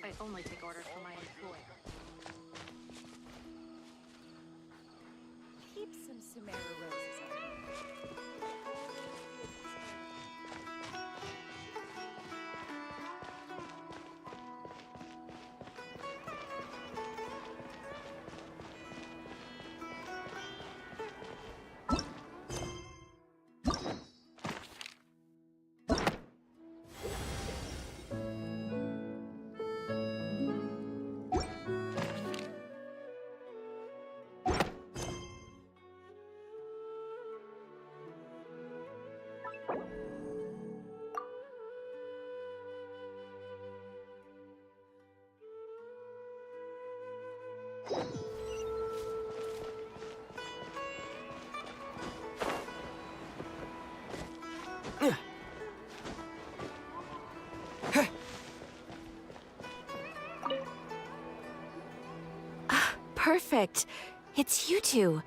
I only take orders from my employer. Keep some Sumeru roses on me. Perfect. It's you two.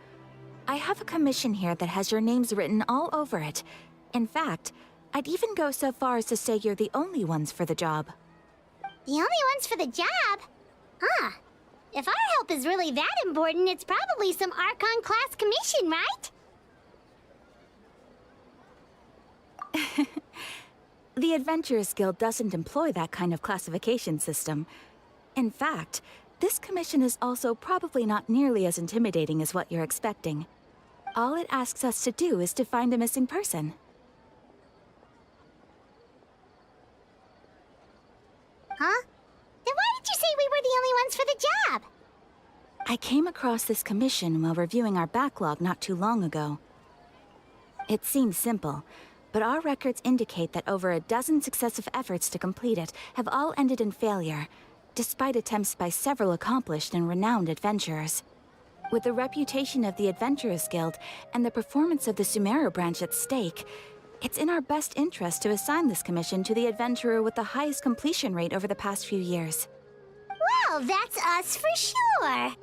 I have a commission here that has your names written all over it. In fact, I'd even go so far as to say you're the only ones for the job. The only ones for the job? Huh. If our help is really that important, it's probably some Archon-class commission, right? The Adventurers Guild doesn't employ that kind of classification system. In fact, this commission is also probably not nearly as intimidating as what you're expecting. All it asks us to do is to find a missing person. Huh? Then why did you say we were the only ones for the job? I came across this commission while reviewing our backlog not too long ago. It seems simple, but our records indicate that over a dozen successive efforts to complete it have all ended in failure, despite attempts by several accomplished and renowned adventurers. With the reputation of the Adventurers Guild and the performance of the Sumeru branch at stake, it's in our best interest to assign this commission to the adventurer with the highest completion rate over the past few years. Well, that's us for sure.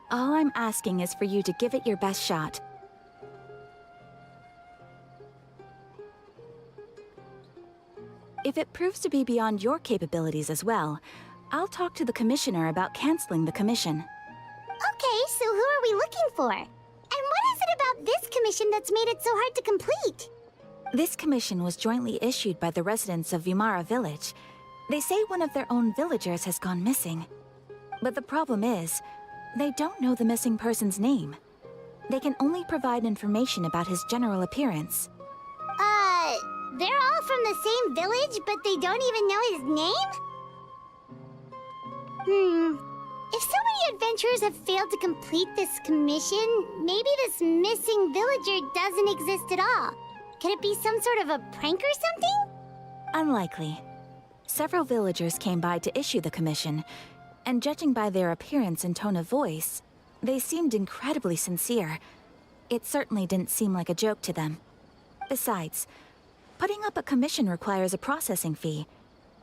All I'm asking is for you to give it your best shot. If it proves to be beyond your capabilities as well, I'll talk to the commissioner about canceling the commission. Okay, so who are we looking for? And what is it about this commission that's made it so hard to complete? This commission was jointly issued by the residents of Vimara Village. They say one of their own villagers has gone missing. But the problem is, they don't know the missing person's name. They can only provide information about his general appearance. They're all from the same village, but they don't even know his name? If so many adventurers have failed to complete this commission, maybe this missing villager doesn't exist at all. Could it be some sort of a prank or something? Unlikely. Several villagers came by to issue the commission, and judging by their appearance and tone of voice, they seemed incredibly sincere. It certainly didn't seem like a joke to them. Besides, putting up a commission requires a processing fee.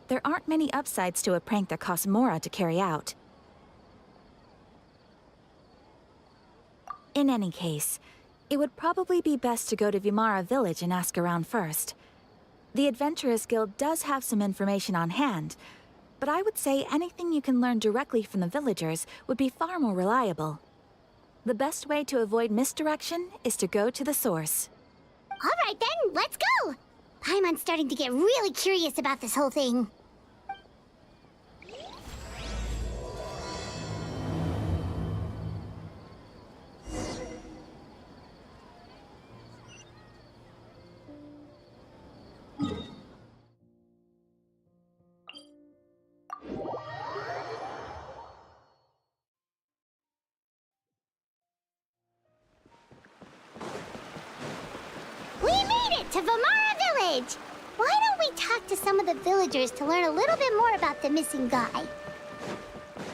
There aren't many upsides to a prank that costs Mora to carry out. In any case, it would probably be best to go to Vimara Village and ask around first. The Adventurers Guild does have some information on hand, but I would say anything you can learn directly from the villagers would be far more reliable. The best way to avoid misdirection is to go to the source. All right then, let's go! I'm starting to get really curious about this whole thing. to Vamara Village! Why don't we talk to some of the villagers to learn a little bit more about the missing guy?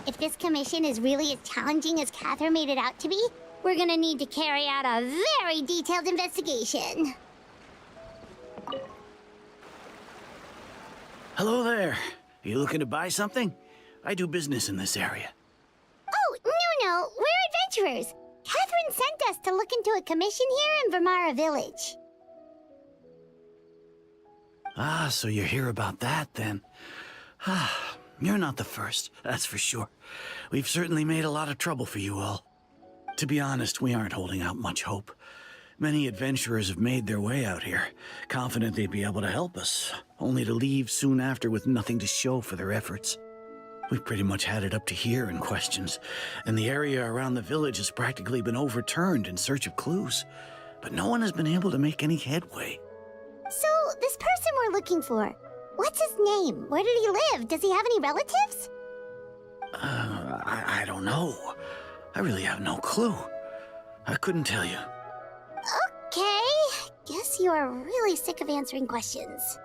If this commission is really as challenging as Catherine made it out to be, we're gonna need to carry out a very detailed investigation. Hello there. Are you looking to buy something? I do business in this area. Oh, no, we're adventurers. Catherine sent us to look into a commission here in Vamara Village. Ah, so you're here about that, then. You're not the first, that's for sure. We've certainly made a lot of trouble for you all. To be honest, we aren't holding out much hope. Many adventurers have made their way out here, confident they'd be able to help us, only to leave soon after with nothing to show for their efforts. We've pretty much had it up to here in questions, and the area around the village has practically been overturned in search of clues. But no one has been able to make any headway. So, this person we're looking for, what's his name? Where did he live? Does he have any relatives? I don't know. I really have no clue. I couldn't tell you. Okay, guess you are really sick of answering questions.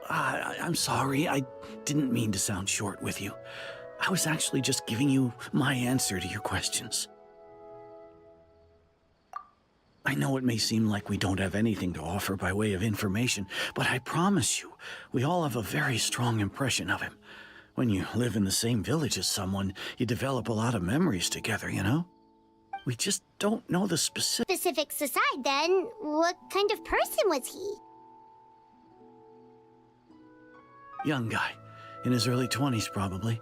I'm sorry, I didn't mean to sound short with you. I was actually just giving you my answer to your questions. I know it may seem like we don't have anything to offer by way of information, but I promise you, we all have a very strong impression of him. When you live in the same village as someone, you develop a lot of memories together, you know? We just don't know the Specifics aside, then, what kind of person was he? Young guy, in his early 20s probably.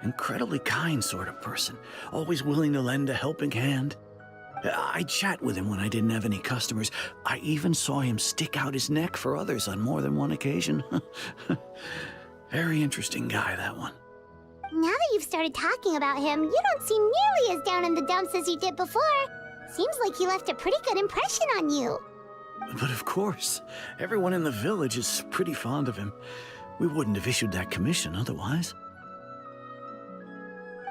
Incredibly kind sort of person, always willing to lend a helping hand. I'd chat with him when I didn't have any customers. I even saw him stick out his neck for others on more than one occasion. Very interesting guy, that one. Now that you've started talking about him, you don't seem nearly as down in the dumps as you did before. Seems like he left a pretty good impression on you. But of course, everyone in the village is pretty fond of him. We wouldn't have issued that commission otherwise.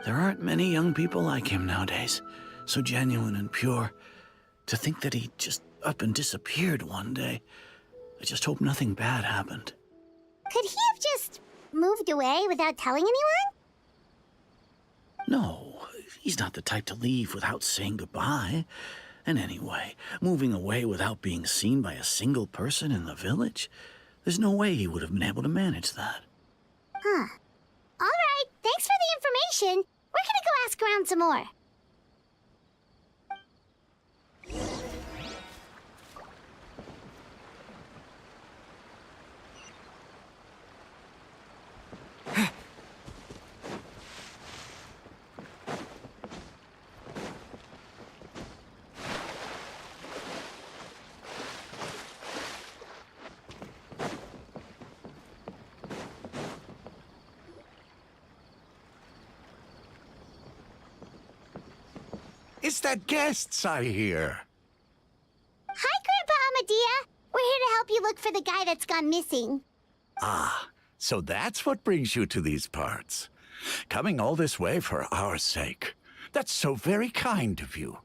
There aren't many young people like him nowadays, so genuine and pure. To think that he just up and disappeared one day. I just hope nothing bad happened. Could he have just moved away without telling anyone? No, he's not the type to leave without saying goodbye. And anyway, moving away without being seen by a single person in the village, there's no way he would have been able to manage that. Huh. All right, thanks for the information. We're gonna go ask around some more. It's the guests, I hear. Hi, Grandpa Amadea. We're here to help you look for the guy that's gone missing. Ah, so that's what brings you to these parts. Coming all this way for our sake. That's so very kind of you.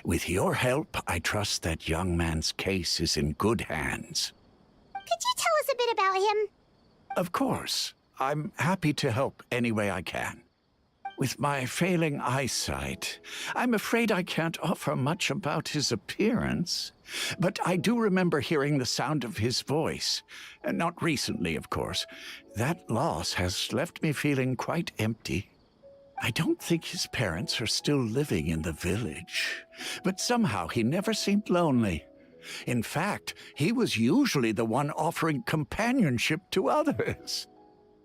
With your help, I trust that young man's case is in good hands. Could you tell us a bit about him? Of course. I'm happy to help any way I can. With my failing eyesight, I'm afraid I can't offer much about his appearance. But I do remember hearing the sound of his voice. Not recently, of course. That loss has left me feeling quite empty. I don't think his parents are still living in the village. But somehow he never seemed lonely. In fact, he was usually the one offering companionship to others.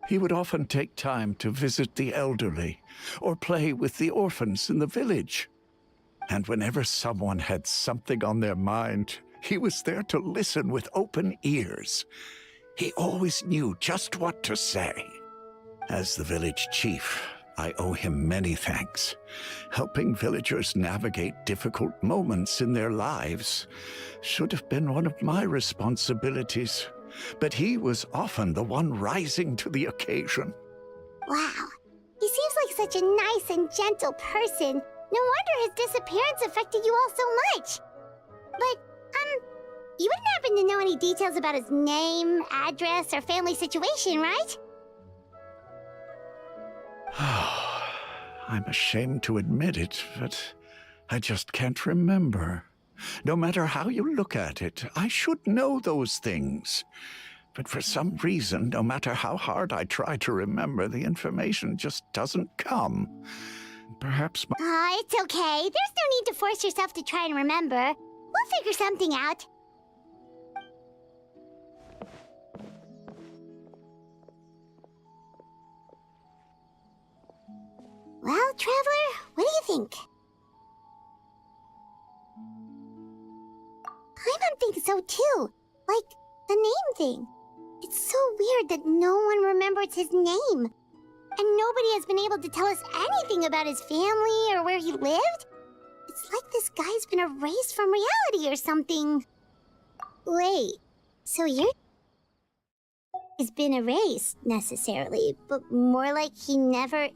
He would often take time to visit the elderly or play with the orphans in the village. And whenever someone had something on their mind, he was there to listen with open ears. He always knew just what to say. As the village chief, I owe him many thanks. Helping villagers navigate difficult moments in their lives should have been one of my responsibilities. But he was often the one rising to the occasion. Wow. He seems like such a nice and gentle person. No wonder his disappearance affected you all so much. But, You wouldn't happen to know any details about his name, address, or family situation, right? I'm ashamed to admit it, but I just can't remember. No matter how you look at it, I should know those things. But for some reason, no matter how hard I try to remember, the information just doesn't come. Perhaps my... It's okay. There's no need to force yourself to try and remember. We'll figure something out. Well, Traveler, what do you think? Paimon thinks so too. Like, the name thing. It's so weird that no one remembers his name. And nobody has been able to tell us anything about his family or where he lived. It's like this guy's been erased from reality or something. Wait, so your has been erased, necessarily, but more like he never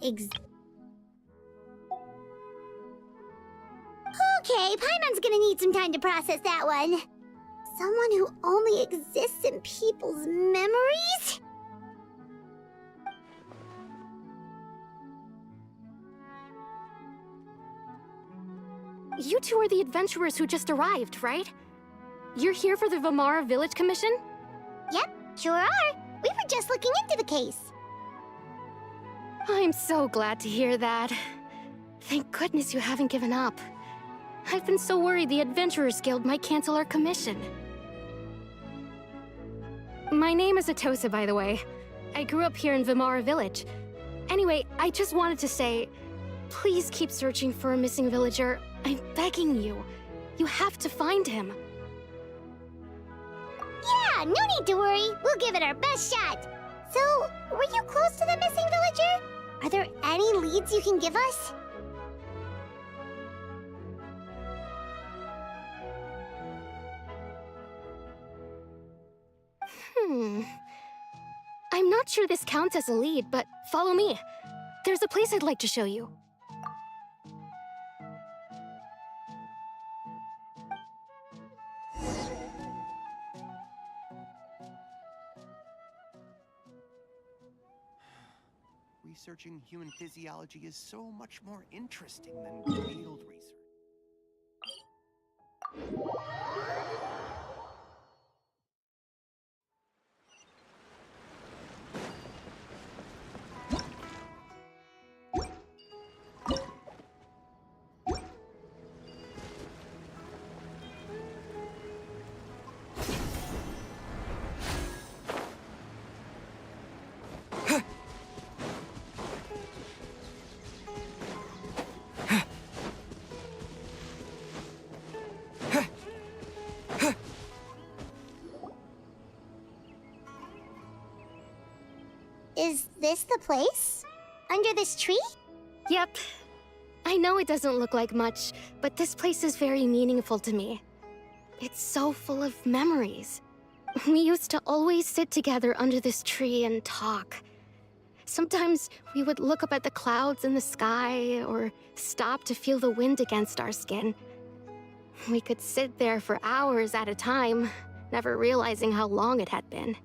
Okay, Paimon's gonna need some time to process that one. Someone who only exists in people's memories? You two are the adventurers who just arrived, right? You're here for the Vamara Village Commission? Yep, sure are. We were just looking into the case. I'm so glad to hear that. Thank goodness you haven't given up. I've been so worried the Adventurers Guild might cancel our commission. My name is Atosa, by the way. I grew up here in Vamara Village. Anyway, I just wanted to say, please keep searching for a missing villager. I'm begging you. You have to find him. Yeah, no need to worry. We'll give it our best shot. So, were you close to the missing villager? Are there any leads you can give us? I'm not sure this counts as a lead, but follow me. There's a place I'd like to show you. Researching human physiology is so much more interesting than field research. Is this the place? Under this tree? Yep. I know it doesn't look like much, but this place is very meaningful to me. It's so full of memories. We used to always sit together under this tree and talk. Sometimes we would look up at the clouds in the sky, or stop to feel the wind against our skin. We could sit there for hours at a time, never realizing how long it had been.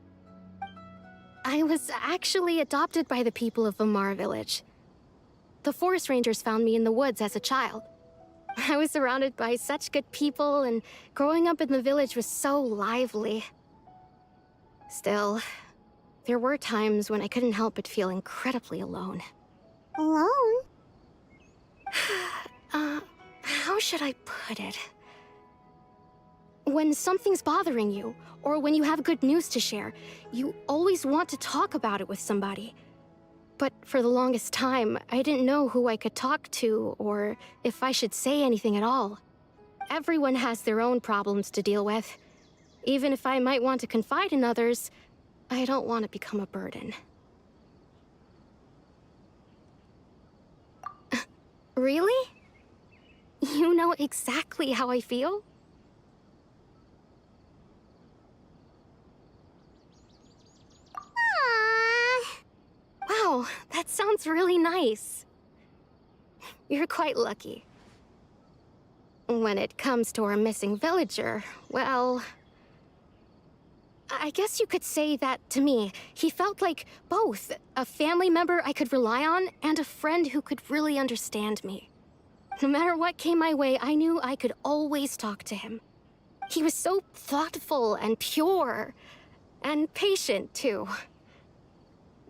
I was actually adopted by the people of Vamara Village. The forest rangers found me in the woods as a child. I was surrounded by such good people, and growing up in the village was so lively. Still, there were times when I couldn't help but feel incredibly alone. Alone? How should I put it? When something's bothering you, or when you have good news to share, you always want to talk about it with somebody. But for the longest time, I didn't know who I could talk to, or if I should say anything at all. Everyone has their own problems to deal with. Even if I might want to confide in others, I don't want to become a burden. Really? You know exactly how I feel? Wow, that sounds really nice. You're quite lucky. When it comes to our missing villager, well, I guess you could say that to me. He felt like both a family member I could rely on and a friend who could really understand me. No matter what came my way, I knew I could always talk to him. He was so thoughtful and pure, and patient, too.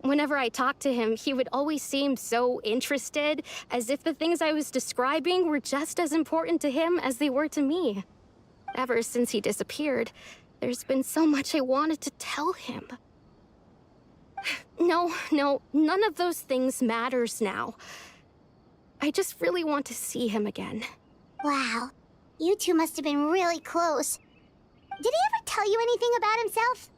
Whenever I talked to him, he would always seem so interested, as if the things I was describing were just as important to him as they were to me. Ever since he disappeared, there's been so much I wanted to tell him. No, none of those things matters now. I just really want to see him again. Wow. You two must have been really close. Did he ever tell you anything about himself?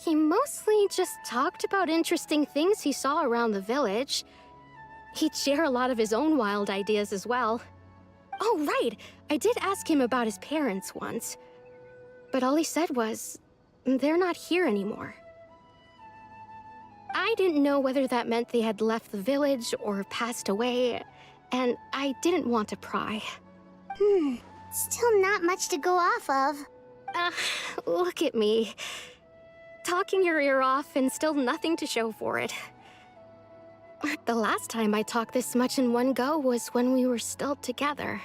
He mostly just talked about interesting things he saw around the village. He'd share a lot of his own wild ideas as well. Oh, right! I did ask him about his parents once. But all he said was, they're not here anymore. I didn't know whether that meant they had left the village or passed away, and I didn't want to pry. Still not much to go off of. Look at me. Talking your ear off and still nothing to show for it. The last time I talked this much in one go was when we were still together.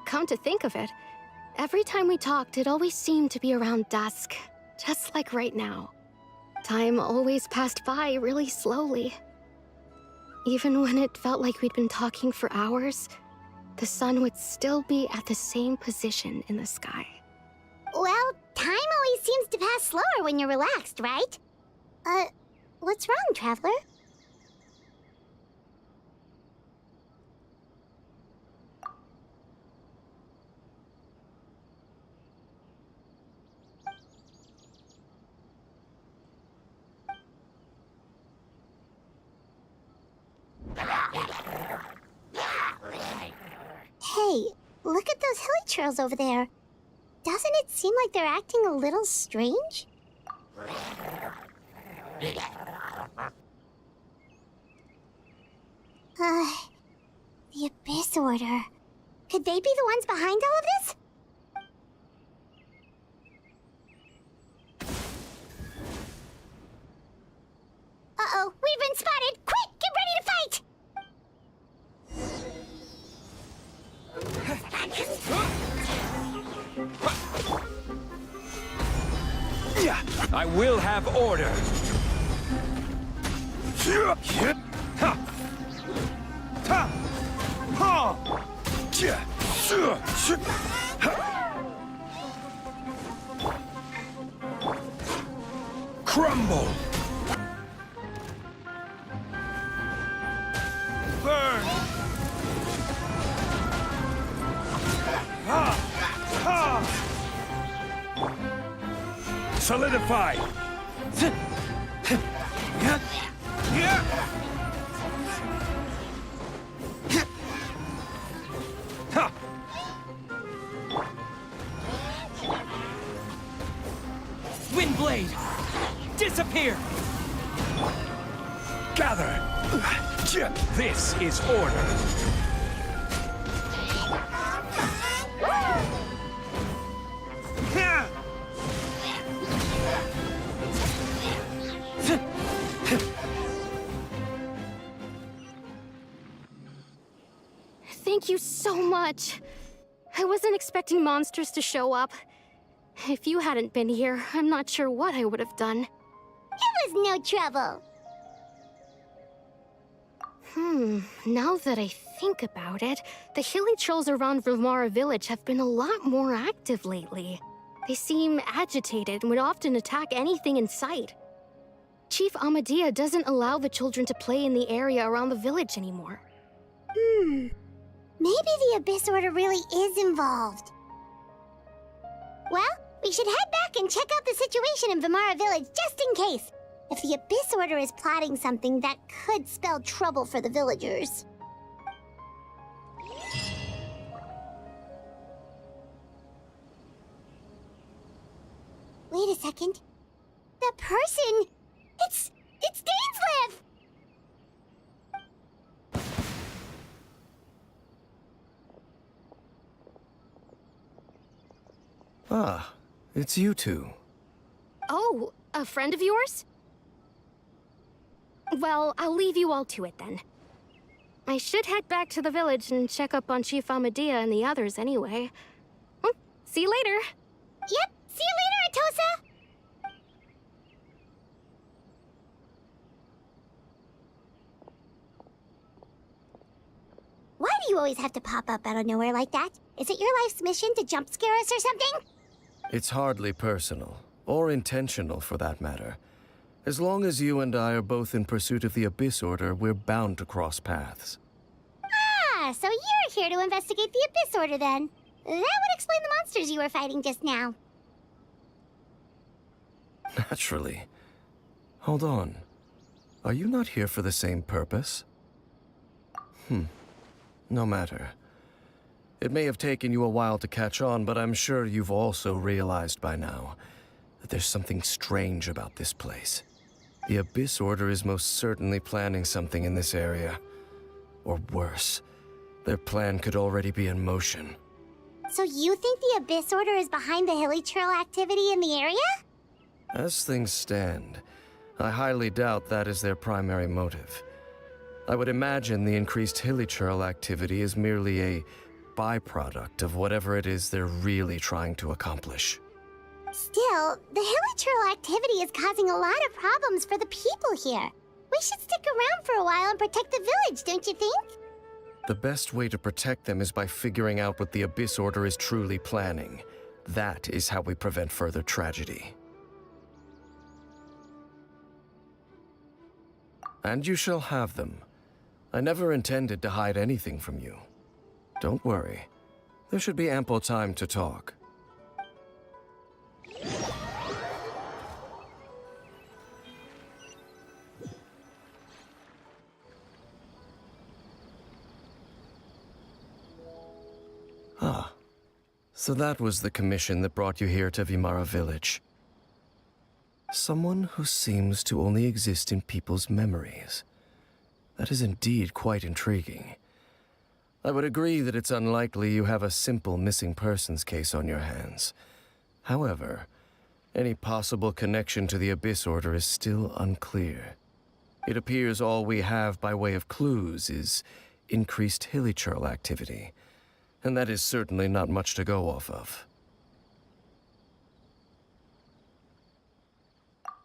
Come to think of it, every time we talked, it always seemed to be around dusk, just like right now. Time always passed by really slowly. Even when it felt like we'd been talking for hours, the sun would still be at the same position in the sky. Well, time always seems to pass slower when you're relaxed, right? What's wrong, Traveler? Hey, look at those hilly trails over there. Doesn't it seem like they're acting a little strange? The Abyss Order. Could they be the ones behind all of this? Uh-oh, we've been spotted! Quick, get ready to fight! I will have order. Crumble. Burn. Solidify. Windblade, disappear. Gather. This is order. Thank you so much. I wasn't expecting monsters to show up. If you hadn't been here, I'm not sure what I would have done. It was no trouble. Now that I think about it, the hilly trolls around Vilmara village have been a lot more active lately. They seem agitated and would often attack anything in sight. Chief Amadea doesn't allow the children to play in the area around the village anymore. Maybe the Abyss Order really is involved. Well, we should head back and check out the situation in Vilmara village just in case. If the Abyss Order is plotting something that could spell trouble for the villagers. Wait a second. That person! It's Dainsleif! Ah, it's you two. Oh, a friend of yours? Well, I'll leave you all to it then. I should head back to the village and check up on Chief Amadea and the others anyway. See you later. Yep, see you later, Atosa! Why do you always have to pop up out of nowhere like that? Is it your life's mission to jump scare us or something? It's hardly personal, or intentional for that matter. As long as you and I are both in pursuit of the Abyss Order, we're bound to cross paths. Ah, so you're here to investigate the Abyss Order then. That would explain the monsters you were fighting just now. Naturally. Hold on. Are you not here for the same purpose? No matter. It may have taken you a while to catch on, but I'm sure you've also realized by now that there's something strange about this place. The Abyss Order is most certainly planning something in this area. Or worse, their plan could already be in motion. So you think the Abyss Order is behind the hilly trail activity in the area? As things stand, I highly doubt that is their primary motive. I would imagine the increased hilly trail activity is merely a byproduct of whatever it is they're really trying to accomplish. Still, the hilly trail activity is causing a lot of problems for the people here. We should stick around for a while and protect the village, don't you think? The best way to protect them is by figuring out what the Abyss Order is truly planning. That is how we prevent further tragedy. And you shall have them. I never intended to hide anything from you. Don't worry. There should be ample time to talk. Ah, so that was the commission that brought you here to Vimara Village. Someone who seems to only exist in people's memories. That is indeed quite intriguing. I would agree that it's unlikely you have a simple missing persons case on your hands. However, any possible connection to the Abyss Order is still unclear. It appears all we have by way of clues is increased hilly trail activity, and that is certainly not much to go off of.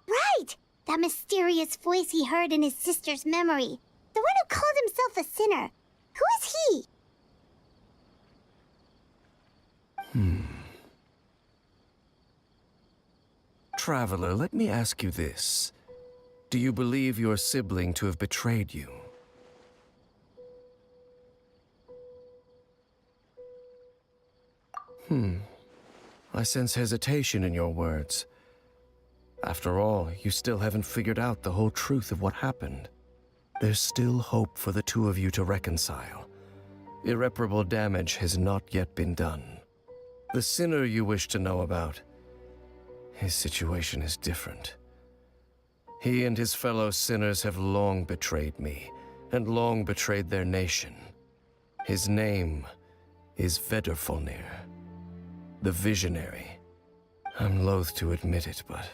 Right! That mysterious voice he heard in his sister's memory. The one who called himself a sinner. Who is he? Traveler, let me ask you this. Do you believe your sibling to have betrayed you? I sense hesitation in your words. After all, you still haven't figured out the whole truth of what happened. There's still hope for the two of you to reconcile. Irreparable damage has not yet been done. The sinner you wish to know about, his situation is different. He and his fellow sinners have long betrayed me, and long betrayed their nation. His name is Vedrfolnir, the Visionary. I'm loath to admit it, but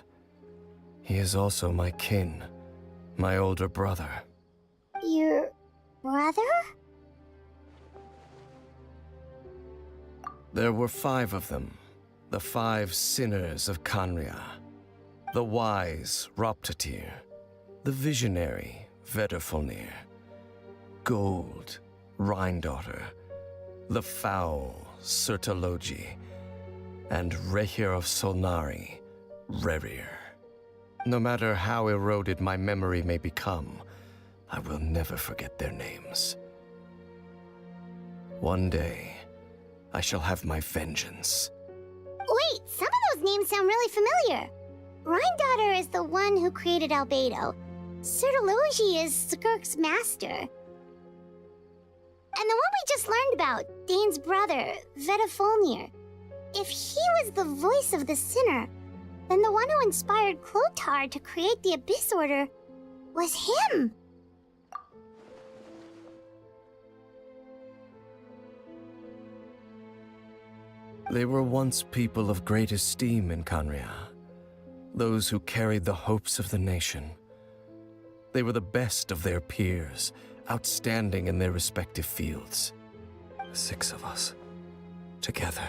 he is also my kin, my older brother. Your brother? There were 5 of them, the 5 sinners of Kanria. The wise Roptatir, the visionary Vedrfolnir, Gold Rhindaughter, the foul Sertologi, and Rehir of Solnari, Rerir. No matter how eroded my memory may become, I will never forget their names. One day, I shall have my vengeance. Wait, some of those names sound really familiar. Rhindaughter is the one who created Albedo. Sertologi is Skirk's master. And the one we just learned about, Dane's brother, Vedrfolnir. If he was the voice of the sinner, then the one who inspired Clotar to create the Abyss Order was him. They were once people of great esteem in Canria, those who carried the hopes of the nation. They were the best of their peers, outstanding in their respective fields. 6 of us, together.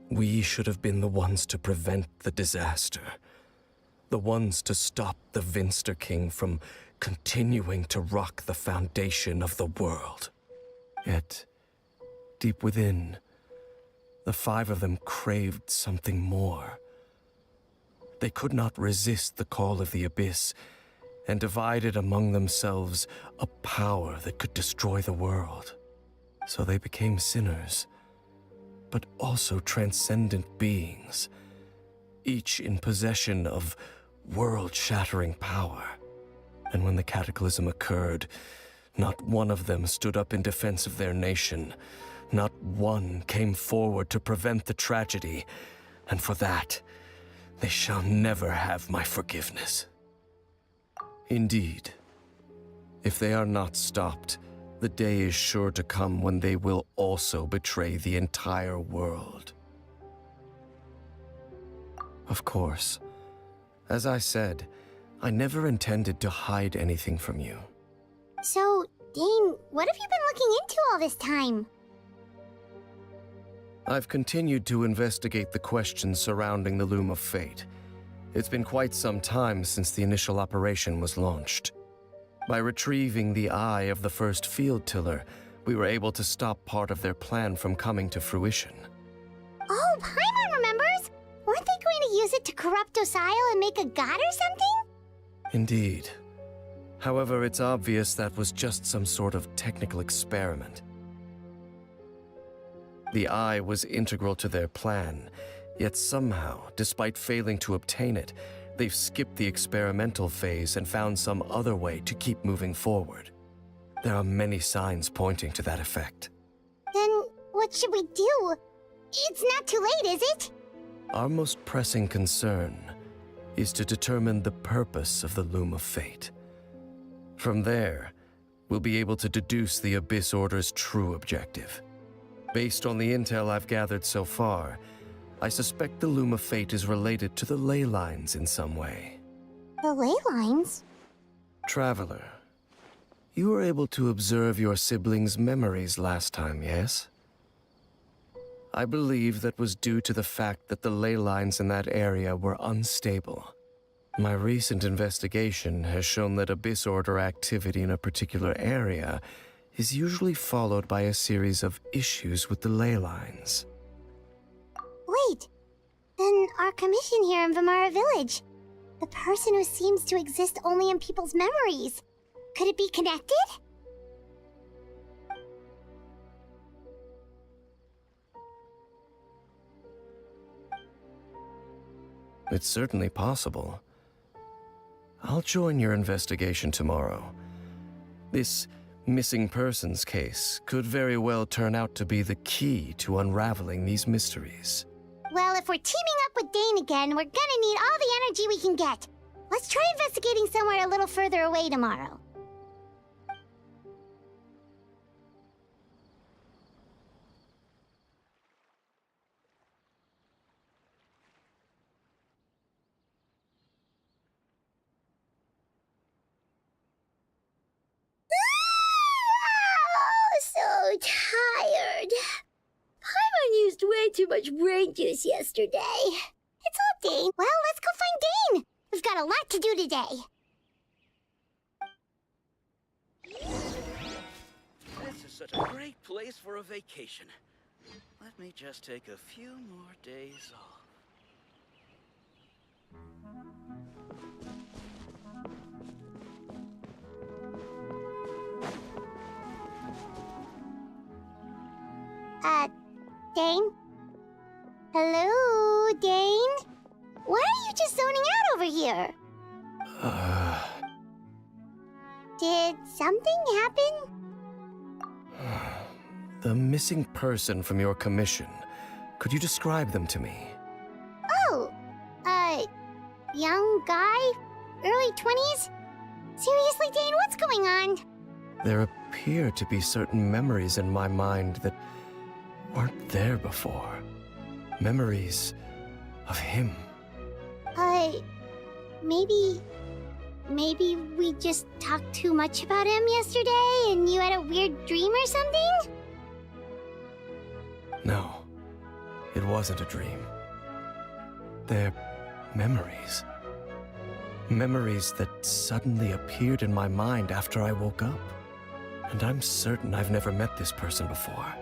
We should have been the ones to prevent the disaster. The ones to stop the Vinster King from continuing to rock the foundation of the world. Yet, deep within, the 5 of them craved something more. They could not resist the call of the Abyss, and divided among themselves a power that could destroy the world. So they became sinners, but also transcendent beings, each in possession of world-shattering power. And when the cataclysm occurred, not one of them stood up in defense of their nation. Not one came forward to prevent the tragedy, and for that, they shall never have my forgiveness. Indeed, if they are not stopped, the day is sure to come when they will also betray the entire world. Of course, as I said, I never intended to hide anything from you. So, Dane, what have you been looking into all this time? I've continued to investigate the questions surrounding the Loom of Fate. It's been quite some time since the initial operation was launched. By retrieving the eye of the first field tiller, we were able to stop part of their plan from coming to fruition. Oh, Paimon remembers! Weren't they going to use it to corrupt Osial and make a god or something? Indeed. However, it's obvious that was just some sort of technical experiment. The eye was integral to their plan, yet somehow, despite failing to obtain it, they've skipped the experimental phase and found some other way to keep moving forward. There are many signs pointing to that effect. Then what should we do? It's not too late, is it? Our most pressing concern is to determine the purpose of the Loom of Fate. From there, we'll be able to deduce the Abyss Order's true objective. Based on the intel I've gathered so far, I suspect the Loom of Fate is related to the ley lines in some way. The ley lines? Traveler, you were able to observe your siblings' memories last time, yes? I believe that was due to the fact that the ley lines in that area were unstable. My recent investigation has shown that Abyss Order activity in a particular area is usually followed by a series of issues with the ley lines. Wait, then our commission here in Vimara Village, the person who seems to exist only in people's memories, could it be connected? It's certainly possible. I'll join your investigation tomorrow. This missing persons case could very well turn out to be the key to unraveling these mysteries. Well, if we're teaming up with Dane again, we're gonna need all the energy we can get. Let's try investigating somewhere a little further away tomorrow. So tired. Paimon used way too much brain juice yesterday. It's up, Dane. Well, let's go find Dane. We've got a lot to do today. This is such a great place for a vacation. Let me just take a few more days off. Dane? Hello, Dane? Why are you just zoning out over here? Did something happen? The missing person from your commission. Could you describe them to me? Oh, young guy? Early 20s? Seriously, Dane, what's going on? There appear to be certain memories in my mind that aren't there before. Memories of him. Maybe we just talked too much about him yesterday and you had a weird dream or something? No, it wasn't a dream. They're memories. Memories that suddenly appeared in my mind after I woke up. And I'm certain I've never met this person before.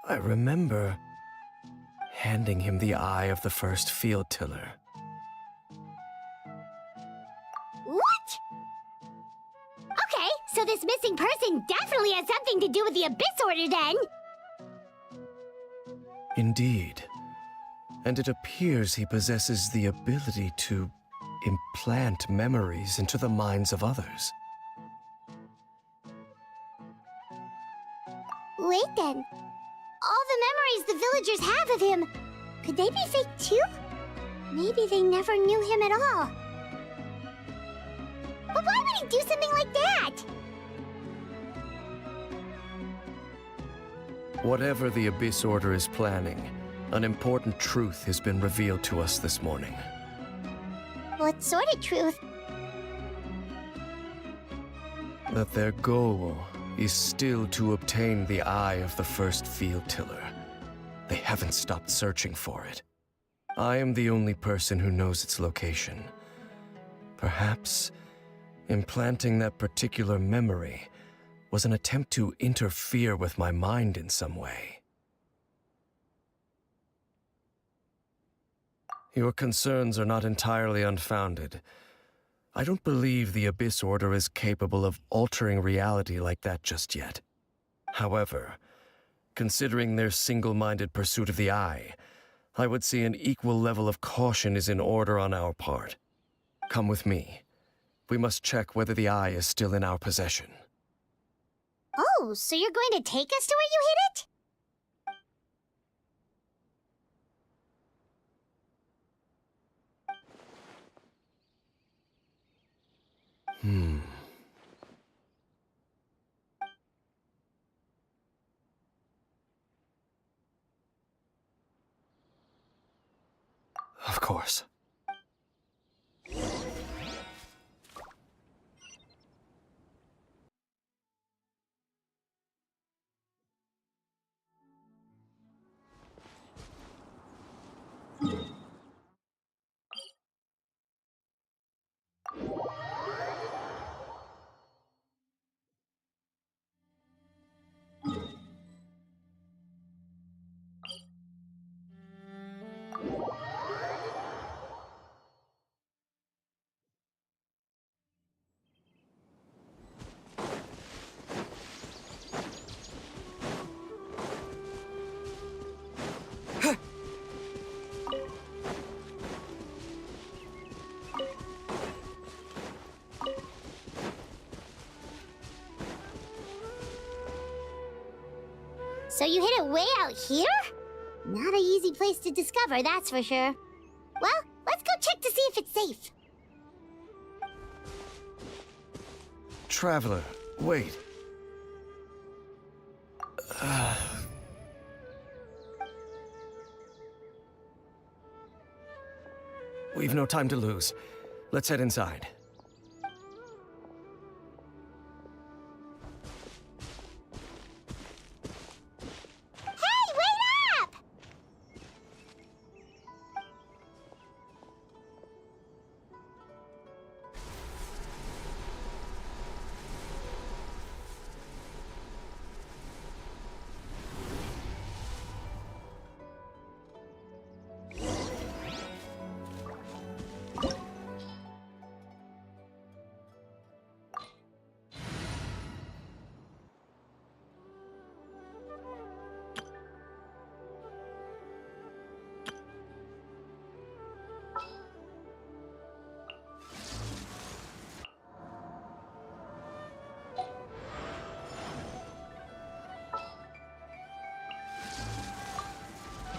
I remember handing him the eye of the first field tiller. What? Okay, so this missing person definitely has something to do with the Abyss Order then! Indeed. And it appears he possesses the ability to implant memories into the minds of others. Wait then. All the memories the villagers have of him, could they be fake too? Maybe they never knew him at all. But why would he do something like that? Whatever the Abyss Order is planning, an important truth has been revealed to us this morning. What sort of truth? That their goal is still to obtain the eye of the first field tiller. They haven't stopped searching for it. I am the only person who knows its location. Perhaps implanting that particular memory was an attempt to interfere with my mind in some way. Your concerns are not entirely unfounded. I don't believe the Abyss Order is capable of altering reality like that just yet. However, considering their single-minded pursuit of the Eye, I would say an equal level of caution is in order on our part. Come with me. We must check whether the Eye is still in our possession. Oh, so you're going to take us to where you hid it? Of course. So you hid it way out here? Not an easy place to discover, that's for sure. Well, let's go check to see if it's safe. Traveler, wait. We've no time to lose. Let's head inside. Hey, wait up!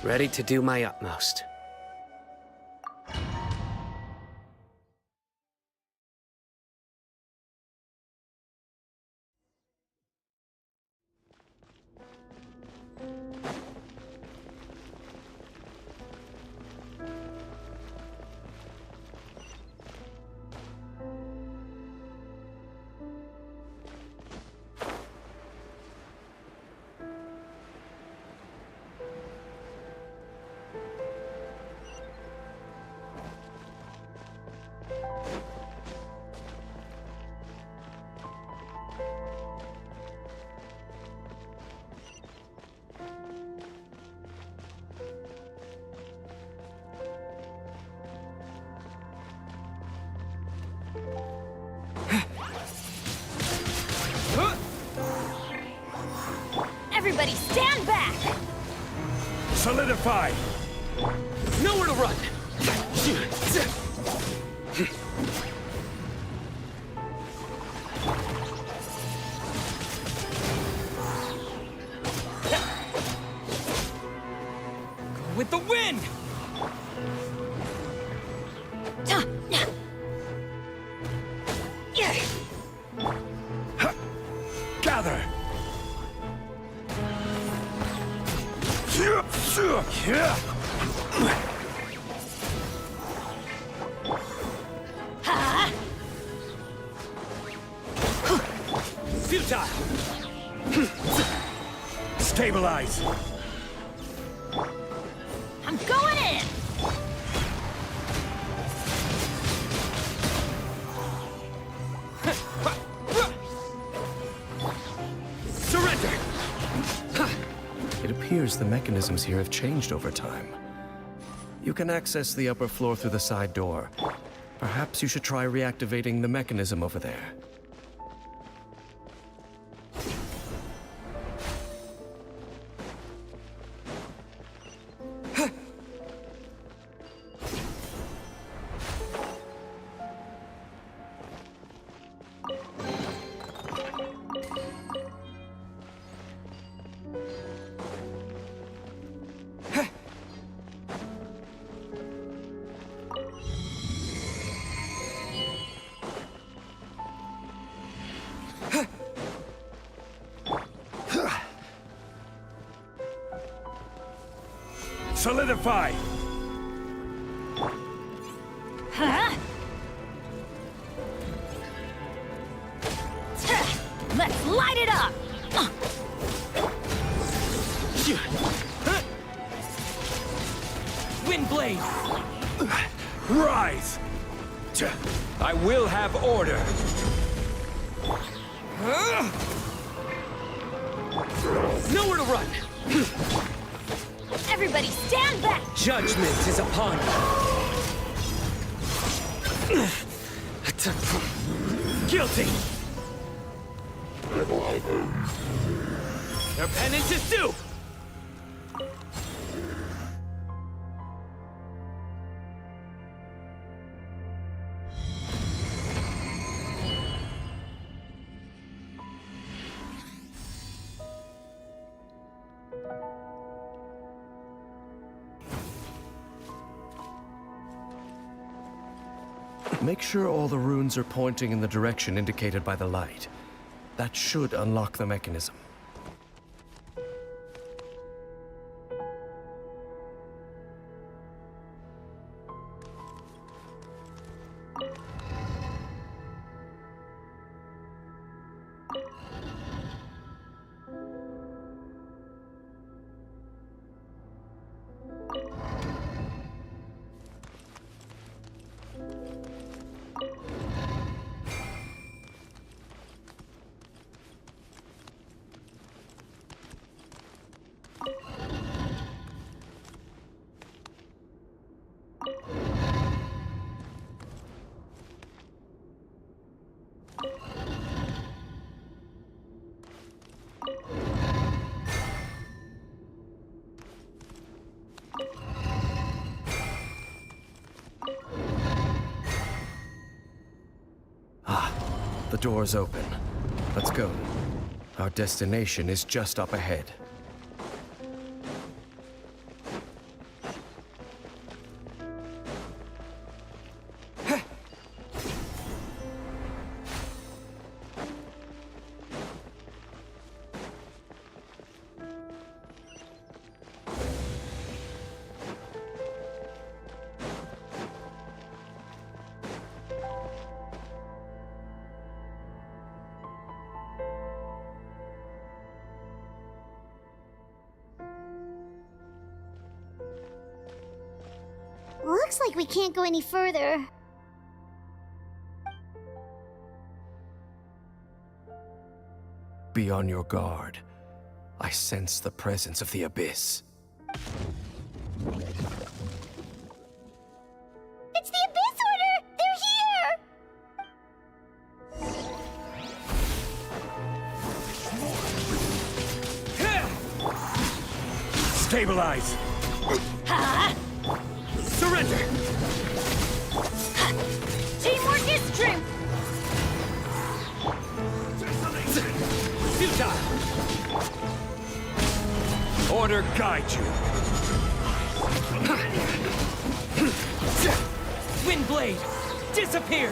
Ready to do my utmost. Everybody stand back! Solidify! Nowhere to run! Go with the wind! Gather! Futile! Stabilize! I'm going in! Surrender! It appears the mechanisms here have changed over time. You can access the upper floor through the side door. Perhaps you should try reactivating the mechanism over there. Solidify! Huh? Let's light it up! Wind blade! Rise! I will have order! Nowhere to run! Everybody stand back! Judgment is upon you! Guilty! Their penance is due! Make sure all the runes are pointing in the direction indicated by the light. That should unlock the mechanism. The door's open. Let's go. Our destination is just up ahead. Looks like we can't go any further. Be on your guard. I sense the presence of the Abyss. It's the Abyss Order! They're here! Stabilize! Surrender! Teamwork is strength! Futile! Order guide you. Wind blade! Disappear!